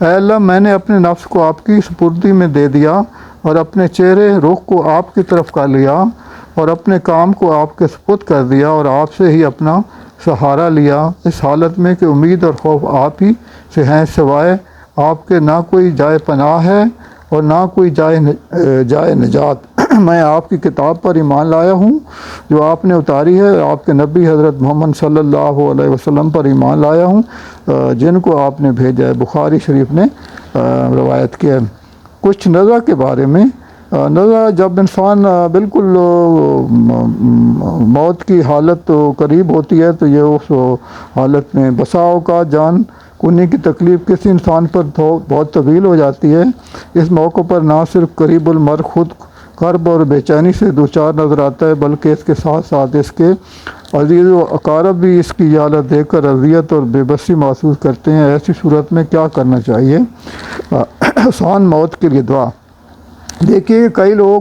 اے اللہ میں نے اپنے نفس کو آپ کی سپردی میں دے دیا اور اپنے چہرے رخ کو آپ کی طرف کر لیا اور اپنے کام کو آپ کے سپرد کر دیا اور آپ سے ہی اپنا سہارا لیا، اس حالت میں کہ امید اور خوف آپ ہی سے ہیں، سوائے آپ کے نہ کوئی جائے پناہ ہے اور نہ کوئی جائے نجات۔ میں آپ کی کتاب پر ایمان لایا ہوں جو آپ نے اتاری ہے، آپ کے نبی حضرت محمد صلی اللہ علیہ وسلم پر ایمان لایا ہوں جن کو آپ نے بھیجا ہے۔ بخاری شریف نے روایت کیا ہے۔ کچھ نزع کے بارے میں، نزع جب انسان بالکل موت کی حالت قریب ہوتی ہے تو یہ اس حالت میں بسا اوقات جان کنی کی تکلیف کسی انسان پر بہت طویل ہو جاتی ہے۔ اس موقع پر نہ صرف قریب المرء خود کرب اور بے چینی سے دوچار نظر آتا ہے بلکہ اس کے ساتھ ساتھ اس کے عزیز و اقارب بھی اس کی حالت دیکھ کر اذیت اور بے بسی محسوس کرتے ہیں۔ ایسی صورت میں کیا کرنا چاہیے؟ آسان موت کے لیے دعا۔ دیکھیے کئی لوگ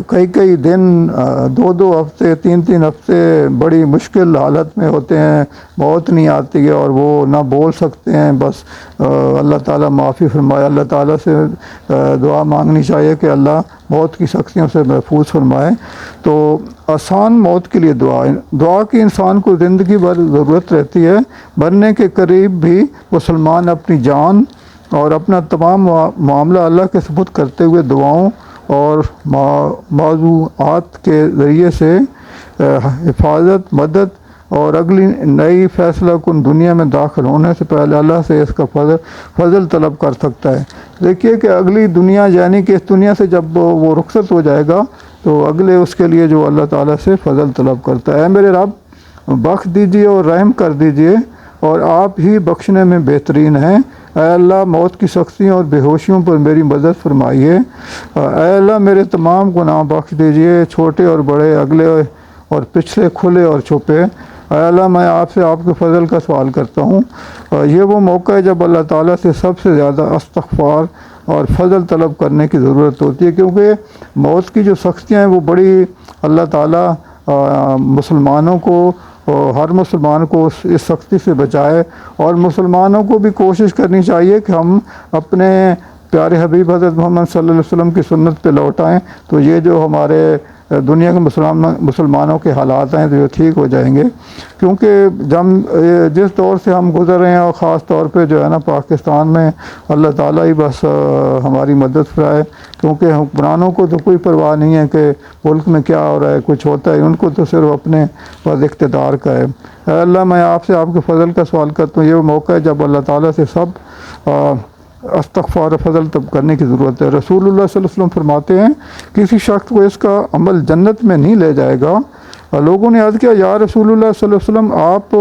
کئی دن، 2 ہفتے، 3 ہفتے بڑی مشکل حالت میں ہوتے ہیں، موت نہیں آتی ہے اور وہ نہ بول سکتے ہیں، بس اللہ تعالیٰ معافی فرمائے۔ اللہ تعالیٰ سے دعا مانگنی چاہیے کہ اللہ موت کی سختیوں سے محفوظ فرمائے۔ تو آسان موت کے لیے دعا کی انسان کو زندگی بھر ضرورت رہتی ہے۔ مرنے کے قریب بھی مسلمان اپنی جان اور اپنا تمام معاملہ اللہ کے سپرد کرتے ہوئے دعاؤں اور موضوعات کے ذریعے سے حفاظت، مدد اور اگلی نئی فیصلہ کن دنیا میں داخل ہونے سے پہلے اللہ سے اس کا فضل طلب کر سکتا ہے۔ دیکھیے کہ اگلی دنیا یعنی کہ اس دنیا سے جب وہ رخصت ہو جائے گا تو اگلے اس کے لیے جو اللہ تعالیٰ سے فضل طلب کرتا ہے، اے میرے رب بخش دیجیے اور رحم کر دیجیے اور آپ ہی بخشنے میں بہترین ہیں۔ اے اللہ موت کی سختیوں اور بے ہوشیوں پر میری مدد فرمائیے۔ اے اللہ میرے تمام گناہ بخش دیجیے، چھوٹے اور بڑے، اگلے اور پچھلے، کھلے اور چھپے۔ اے اللہ میں آپ سے آپ کے فضل کا سوال کرتا ہوں۔ یہ وہ موقع ہے جب اللہ تعالیٰ سے سب سے زیادہ استغفار اور فضل طلب کرنے کی ضرورت ہوتی ہے، کیونکہ موت کی جو سختیاں ہیں وہ بڑی، اللہ تعالیٰ مسلمانوں کو، ہر مسلمان کو اس سختی سے بچائے، اور مسلمانوں کو بھی کوشش کرنی چاہیے کہ ہم اپنے پیارے حبیب حضرت محمد صلی اللہ علیہ وسلم کی سنت پہ لوٹ آئیں، تو یہ جو ہمارے دنیا کے مسلمانوں کے حالات ہیں تو یہ ٹھیک ہو جائیں گے۔ کیونکہ جس دور سے ہم گزر رہے ہیں، اور خاص طور پہ جو ہے نا پاکستان میں، اللہ تعالیٰ ہی بس ہماری مدد فرمائے، کیونکہ حکمرانوں کو تو کوئی پرواہ نہیں ہے کہ ملک میں کیا ہو رہا ہے، کچھ ہوتا ہے، ان کو تو صرف اپنے بس اقتدار کا ہے۔ اے اللہ میں آپ سے آپ کے فضل کا سوال کرتا ہوں۔ یہ وہ موقع ہے جب اللہ تعالیٰ سے سب استغفار و فضل طلب کرنے کی ضرورت ہے۔ رسول اللہ صلی اللہ علیہ وسلم فرماتے ہیں کسی شخص کو اس کا عمل جنت میں نہیں لے جائے گا۔ لوگوں نے عرض کیا یا رسول اللہ صلی اللہ علیہ وسلم آپ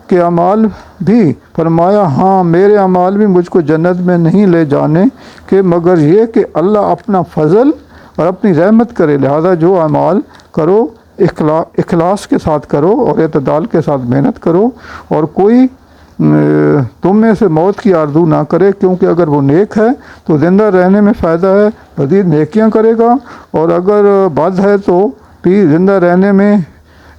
کے اعمال بھی؟ فرمایا ہاں میرے اعمال بھی مجھ کو جنت میں نہیں لے جانے کہ مگر یہ کہ اللہ اپنا فضل اور اپنی رحمت کرے، لہذا جو اعمال کرو اخلاص کے ساتھ کرو اور اعتدال کے ساتھ محنت کرو، اور کوئی تم میں سے موت کی آرزو نہ کرے، کیونکہ اگر وہ نیک ہے تو زندہ رہنے میں فائدہ ہے، مزید نیکیاں کرے گا، اور اگر بد ہے تو بھی زندہ رہنے میں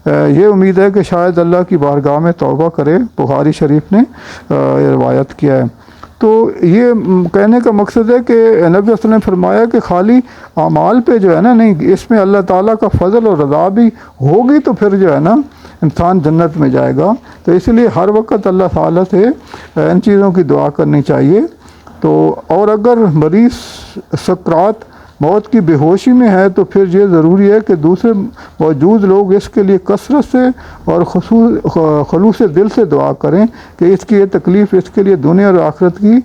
یہ امید ہے کہ شاید اللہ کی بارگاہ میں توبہ کرے۔ بخاری شریف نے یہ روایت کیا ہے۔ تو یہ کہنے کا مقصد ہے کہ نبی صلی اللہ علیہ وسلم نے فرمایا کہ خالی اعمال پہ جو ہے نا نہیں، اس میں اللہ تعالیٰ کا فضل اور رضا بھی ہوگی تو پھر جو ہے نا انسان جنت میں جائے گا۔ تو اس لیے ہر وقت اللہ تعالیٰ سے ان چیزوں کی دعا کرنی چاہیے۔ تو اور اگر مریض سکرات موت کی بے ہوشی میں ہے تو پھر یہ ضروری ہے کہ دوسرے موجود لوگ اس کے لیے کثرت سے اور خلوص دل سے دعا کریں کہ اس کی یہ تکلیف اس کے لیے دنیا اور آخرت کی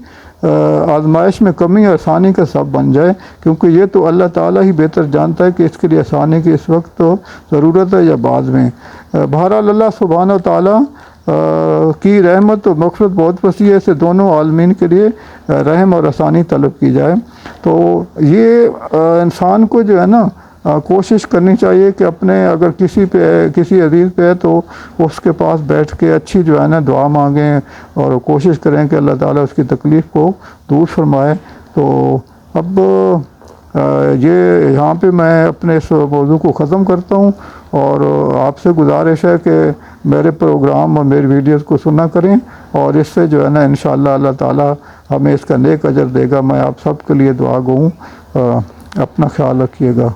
آزمائش میں کمی اور آسانی کا سبب بن جائے، کیونکہ یہ تو اللہ تعالیٰ ہی بہتر جانتا ہے کہ اس کے لیے آسانی کی اس وقت تو ضرورت ہے یا بعد میں۔ بہرحال اللہ سبحانہ و تعالیٰ کی رحمت و مغفرت بہت وسیع ہے، اسے دونوں عالمین کے لیے رحم اور آسانی طلب کی جائے۔ تو یہ انسان کو جو ہے نا کوشش کرنی چاہیے کہ اپنے اگر کسی عزیز پہ ہے تو اس کے پاس بیٹھ کے اچھی جو ہے نا دعا مانگیں اور کوشش کریں کہ اللہ تعالیٰ اس کی تکلیف کو دور فرمائے۔ تو اب یہ یہاں پہ میں اپنے اس موضوع کو ختم کرتا ہوں، اور آپ سے گزارش ہے کہ میرے پروگرام اور میری ویڈیوز کو سنا کریں، اور اس سے جو ہے نا انشاءاللہ اللہ تعالیٰ ہمیں اس کا نیک اجر دے گا۔ میں آپ سب کے لیے دعا گو ہوں۔ اپنا خیال رکھیے گا۔